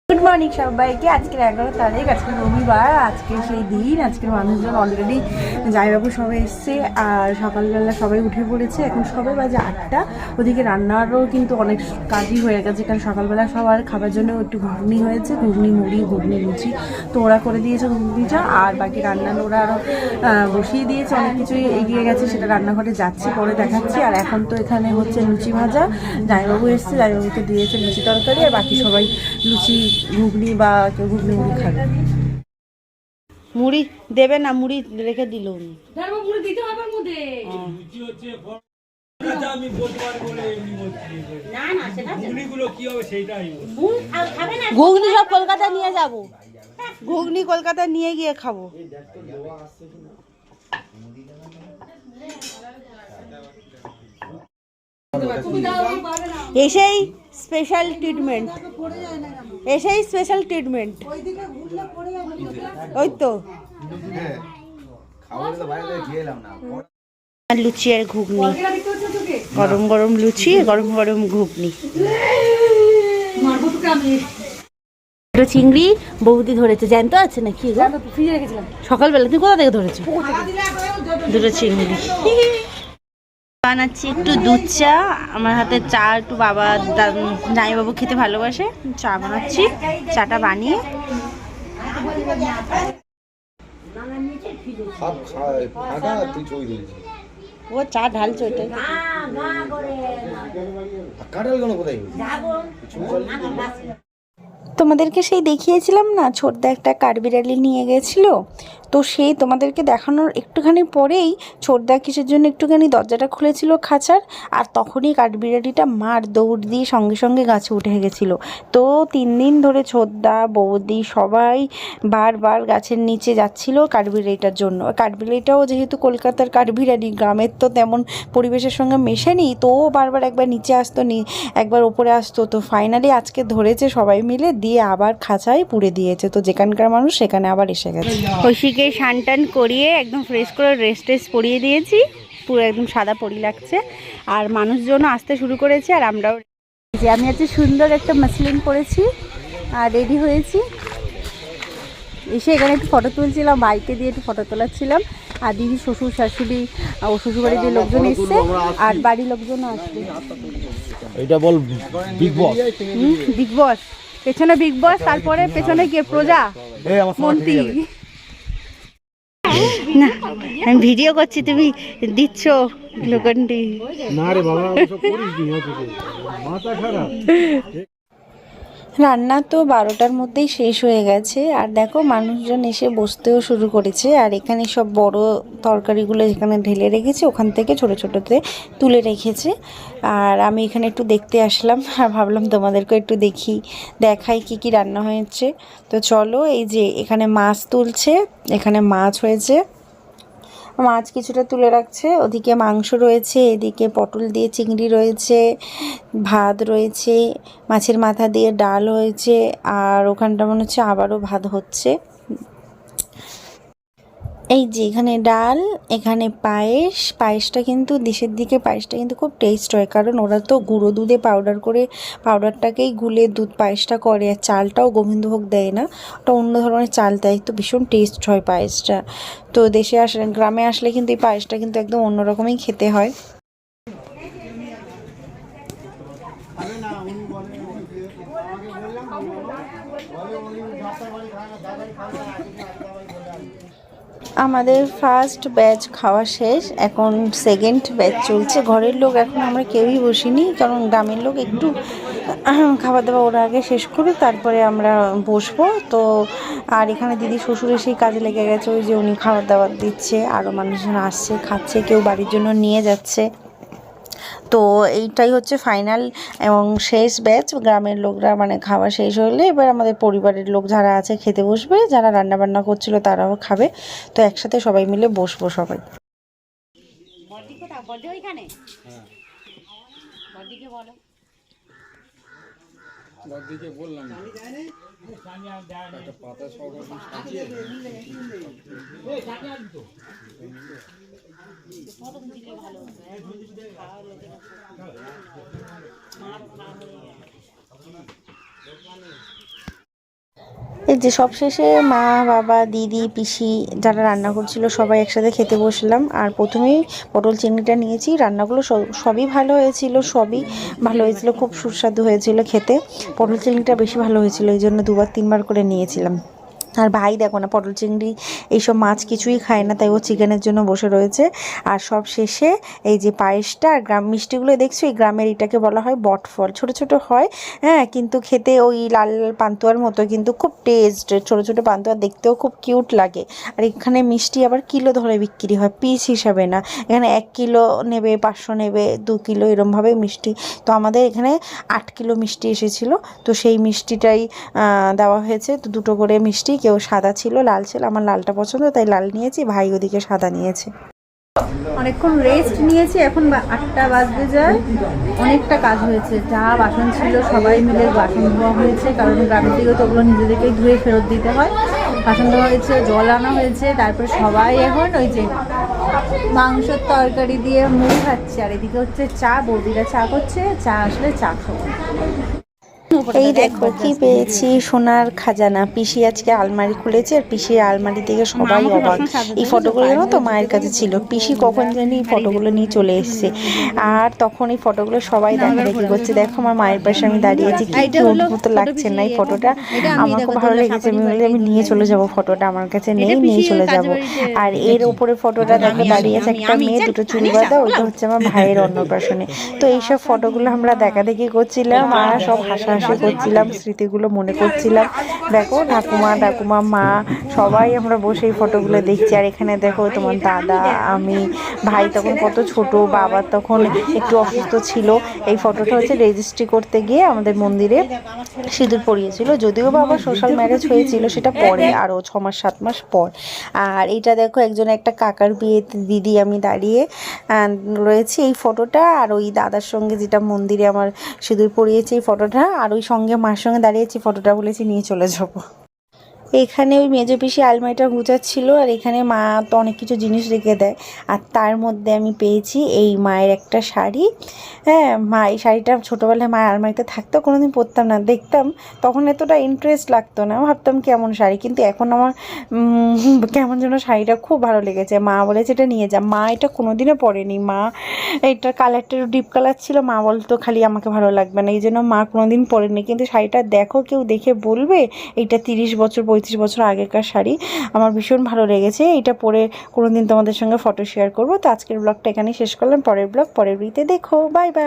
Good morning সবাইকে। আজকের 11 তারিখ, আজকে রবিবার। আজকে সেই দিন, আজকের মানুষজন অলরেডি জামাইবাবু সবাই এসছে আর সকালবেলা সবাই উঠে পড়েছে। এখন সবাই বাজে 8টা। ওদিকে রান্নারও কিন্তু অনেক কাজই হয়ে গেছে, কারণ সকালবেলা সবার খাবার জন্য একটু ঘুগনি হয়েছে, ঘুগনি মুড়ি, ঘুগনি লুচি তো ওরা করে দিয়েছে ঘুগনিটা। আর বাকি রান্না ওরা আরও বসিয়ে দিয়েছে, অনেক কিছুই এগিয়ে গেছে, সেটা রান্নাঘরে যাচ্ছে, পরে দেখাচ্ছি। আর এখন তো এখানে হচ্ছে লুচি ভাজা, জামাইবাবু এসছে, জামাইবাবুকে দিয়েছে লুচি তরকারি, আর বাকি সবাই লুচি ঘুগনি বা কেউ ঘুগনি মুড়ি খাবে। মুড়ি দেবে না, মুড়ি রেখে দিল উনি। মুড়ি দিতে হবে মধ্যে। আমি বলতে পারবো না, এমনি বলছি না না, সেটা ঘুগনিগুলো কি হবে সেটাই। ঘুগনি সব কলকাতা নিয়ে যাব, ঘুগনি কলকাতা নিয়ে গিয়ে খাবো। এসেই স্পেশাল ট্রিটমেন্ট, এসেই স্পেশাল ট্রিটমেন্ট। ওই তো লুচি আর ঘুগনি, গরম গরম লুচি, গরম গরম ঘুগনি। চিংড়ি বৌদি ধরেছে, জ্যান্ত আছে নাকি? সকালবেলা তুমি কোথা থেকে ধরেছো? দুটো চিংড়ি। বানাচ্ছি একটু দুধ চা, আমার হাতে চা একটু বাবা জামাইবাবু খেতে ভালোবাসে, চা বানাচ্ছি। চাটা বানিয়ে ও চা ঢালছে ওইটাই। তোমাদেরকে সেই দেখিয়েছিলাম না, ছোটদা একটা কাঠবিড়ালি নিয়ে গেছিলো, তো সেই তোমাদেরকে দেখানোর একটুখানি পরেই ছোটদা কিসের জন্য একটুখানি দরজাটা খুলেছিল খাঁচার, আর তখনই কাঠবিড়ালিটা মার দৌড় দিয়ে সঙ্গে সঙ্গে গাছে উঠে গেছিলো। তো 3 দিন ধরে ছোটদা বৌদি সবাই বারবার গাছের নিচে যাচ্ছিলো কাঠবিড়ালিটার জন্য। কাঠবিড়ালিটাও যেহেতু কলকাতার কাঠবিড়ালি, গ্রামের তো তেমন পরিবেশের সঙ্গে মেশেনি, তো বারবার একবার নিচে আসতো, একবার ওপরে আসতো। তো ফাইনালি আজকে ধরেছে সবাই মিলে, দিয়ে আবার খাঁচায় পুড়ে দিয়েছে। তো যেখানকার মানুষ সেখানে আবার এসে গেছে। ঐশীকে স্নান টান করিয়ে একদম ফ্রেশ করে ড্রেস ট্রেস পরিয়ে দিয়েছি, পুরো একদম সাদা পরি লাগছে। আর মানুষজনও আসতে শুরু করেছে, আর আমরাও। যে আমি আজকে সুন্দর একটা মাসলিন পরেছি আর রেডি হয়েছি। এসে এখানে একটু ফটো তুলছিলাম, বাইকে দিয়ে একটু ফটো তোলাচ্ছিলাম। আর দিদি শ্বশুর শাশুড়ি ও শ্বশুরবাড়ির যে লোকজন এসছে, আর বাড়ির লোকজনও আসবে। এটা বল বিগ বস। বিগ বস পেছনে, বিগ বস তারপরে পেছনে কে প্রজা মন্ত্রী। না আমি ভিডিও করছি, তুমি দিচ্ছ লোকন্ডি। না রে বাবা, ওসব করিস নি, মাথা খারাপ। রান্না তো 12টার মধ্যেই শেষ হয়ে গেছে, আর দেখো মানুষজন এসে বসতেও শুরু করেছে। আর এখানে সব বড় তরকারিগুলো যেখানে ঢেলে রেখেছে, ওখান থেকে ছোট ছোটোতে তুলে রেখেছে। আর আমি এখানে একটু দেখতে আসলাম, আর ভাবলাম তোমাদেরকে একটু দেখাই কি কি রান্না হয়েছে। তো চলো, এই যে এখানে মাছ তুলছে, এখানে মাছ হয়েছে, মাছ কিছুটা তুলে রাখছে, ওদিকে মাংস রয়েছে, এদিকে পটল দিয়ে চিংড়ি রয়েছে, ভাত রয়েছে, মাছের মাথা দিয়ে ডাল হয়েছে, আর ওখানটা মনে হচ্ছে আবারও ভাত হচ্ছে। এই যে এখানে ডাল, এখানে পায়েসটা কিন্তু দেশের দিকে পায়েসটা কিন্তু খুব টেস্ট হয়, কারণ ওরা তো গুঁড়ো দুধে পাউডারটাকেই গুলে দুধ পায়েসটা করে, আর চালটাও গোবিন্দভোগ দেয় না, ওটা অন্য ধরনের চাল দেয়, তো ভীষণ টেস্ট হয় পায়েসটা। তো গ্রামে আসলে কিন্তু এই পায়েসটা কিন্তু একদম অন্যরকমই খেতে হয়। আমাদের ফার্স্ট ব্যাচ খাওয়া শেষ, এখন সেকেন্ড ব্যাচ চলছে। ঘরের লোক এখন আমরা কেউই বসিনি, কারণ গ্রামের লোক একটু খাবার দাবার ওরা আগে শেষ করে তারপরে আমরা বসবো। তো আর এখানে দিদি শ্বশুর এসেই কাজে লেগে গেছে, ওই যে উনি খাবার দাবার দিচ্ছে, আরও মানুষজন আসছে, খাচ্ছে, কেউ বাড়ির জন্য নিয়ে যাচ্ছে। তো এইটাই হচ্ছে ফাইনাল এবং শেষ ব্যাচ। গ্রামের লোকরা মানে খাওয়া শেষ হলে এবার আমাদের পরিবারের লোক যারা আছে খেতে বসবে, যারা রান্নাবান্না করছিল তারাও খাবে। তো একসাথে সবাই মিলে বসবো সবাই। এই যে সবশেষে মা, বাবা, দিদি, পিসি যারা রান্না করছিল সবাই একসাথে খেতে বসলাম। আর প্রথমেই পটল চিংড়িটা নিয়েছি। রান্নাগুলো সবই ভালো হয়েছিল, সবই ভালো হয়েছিল, খুব সুস্বাদু হয়েছিল খেতে। পটল চিংড়িটা বেশি ভালো হয়েছিল, এই জন্য 2-3 বার করে নিয়েছিলাম। আর ভাই দেখো না, পটল চিংড়ি এইসব মাছ কিছুই খায় না, তাই ও চিকেনের জন্য বসে রয়েছে। আর সব শেষে এই যে পায়েসটা আর গ্রাম মিষ্টিগুলো দেখছো, এই গ্রামের এটাকে বলা হয় বটফল, ছোট ছোট হয়, হ্যাঁ, কিন্তু খেতে ওই লাল লাল পান্তুয়ার মতো, কিন্তু খুব টেস্ট, ছোট ছোট পান্তুয়া দেখতেও খুব কিউট লাগে। আর এখানে মিষ্টি আবার কিলো ধরে বিক্রি হয়, পিস হিসাবে না। এখানে 1 কিলো নেবে, 500 নেবে, 2 কিলো এরমভাবে মিষ্টি। তো আমাদের এখানে 8 কিলো মিষ্টি এসেছিলো, তো সেই মিষ্টিটাই দেওয়া হয়েছে। তো 2টো করে মিষ্টি, কেউ সাদা ছিল, লাল ছিল, আমার লালটা পছন্দ তাই লাল নিয়েছি, ভাই ওদিকে সাদা নিয়েছে। অনেকক্ষণ রেস্ট নিয়েছি, এখন 8টা বাজতে যায়। অনেকটা কাজ হয়েছে, যা বাসন ছিল সবাই মিলে বাসন ধোয়া হয়েছে, কারণ গ্রামের দিকে তো ওগুলো নিজেদেরকেই ধুয়ে ফেরত দিতে হয়। বাসন ধোয়া হয়েছে, জল আনা হয়েছে, তারপরে সবাই এখন ওই যে মাংসের তরকারি দিয়ে মুড়ি খাচ্ছে। আর এদিকে হচ্ছে চা, বৌদিরা চা করছে, চা আসলে চা খাবো। এই দেখো কি পেয়েছি, সোনার খাজানা। পিসি আজকে আলমারি খুলেছে, আর পিসির আলমারি থেকে সবাই অবাক। এই ফটোগুলো জানো তো মায়ের কাছে ছিল, পিসি কখন জানি এই ফটোগুলো নিয়ে চলে এসছে। আর তখন এই ফটোগুলো সবাই দেখাদেখি করছে। দেখো আমার মায়ের পাশে আমি দাঁড়িয়েছি, কি অদ্ভুত লাগছে না এই ফটোটা? আমার খুব ভালো লেগেছে। আমি বলি আমি নিয়ে চলে যাব, ফটোটা আমার কাছে নেই, নিয়ে চলে যাব। আর এর ওপরে ফটোটা দেখো দাঁড়িয়েছে একটা মেয়ে, 2টো চুল বাঁধা, ওইটা হচ্ছে আমার ভাইয়ের অন্নপ্রাশনে। তো এইসব ফটোগুলো আমরা দেখাদেখি করছিলাম, আর সব হাসাহাসি করছিলাম, স্মৃতিগুলো মনে করছিলাম। দেখো ঠাকুমা, মা, সবাই আমরা বসে এই ফটোগুলো দেখছি। আর এখানে দেখো তোমার দাদা, আমি, ভাই তখন কত ছোট, বাবা তখন একটু অসুস্থ ছিল। এই ফটোটা হচ্ছে রেজিস্ট্রি করতে গিয়ে আমাদের মন্দিরে সিঁদুর পরিয়েছিল, যদিও বাবা সোশ্যাল ম্যারেজ হয়েছিল সেটা পরে, আরও 6-7 মাস পর। আর এইটা দেখো একজন একটা কাকার বিয়েতে দিদি আমি দাঁড়িয়ে রয়েছি, এই ফটোটা। আর ওই দাদার সঙ্গে যেটা মন্দিরে আমার সিঁদুর পরিয়েছে এই ফটোটা, আর ওই সঙ্গে মার সঙ্গে দাঁড়িয়েছি, ফটোটা বলেছি নিয়ে চলে যাবো। এখানে ওই মেজো পিসি আলমারিটা গুছাচ্ছিল, আর এখানে মা তো অনেক কিছু জিনিস রেখে দেয়। আর তার মধ্যে আমি পেয়েছি এই মায়ের একটা শাড়ি। হ্যাঁ, মা এই শাড়িটা ছোটোবেলায় মায়ের আলমারিতে থাকতো, কোনোদিন পরতাম না, দেখতাম তখন এতটা ইন্টারেস্ট লাগতো না, ভাবতাম কেমন শাড়ি, কিন্তু এখন আমার কেমন যেন শাড়িটা খুব ভালো লেগেছে। মা বলেছে এটা নিয়ে যা। মা এটা কোনোদিনও পরেনি, মা এটার কালারটা একটু ডিপ কালার ছিল, মা বলতো খালি আমাকে ভালো লাগবে না, এই জন্য মা কোনোদিন পরেনি। কিন্তু শাড়িটা দেখো, কেউ দেখে বলবে এইটা 30 বছর 35 বছর আগেকার শাড়ি। আমার ভীষণ ভালো লেগেছে, এটা পরে কোনোদিন তোমাদের সঙ্গে ফটো শেয়ার করবো। তো আজকের ব্লগটা এখানেই শেষ করলাম, পরের ব্লগ পরের ভিডিওতে দেখো। Bye bye.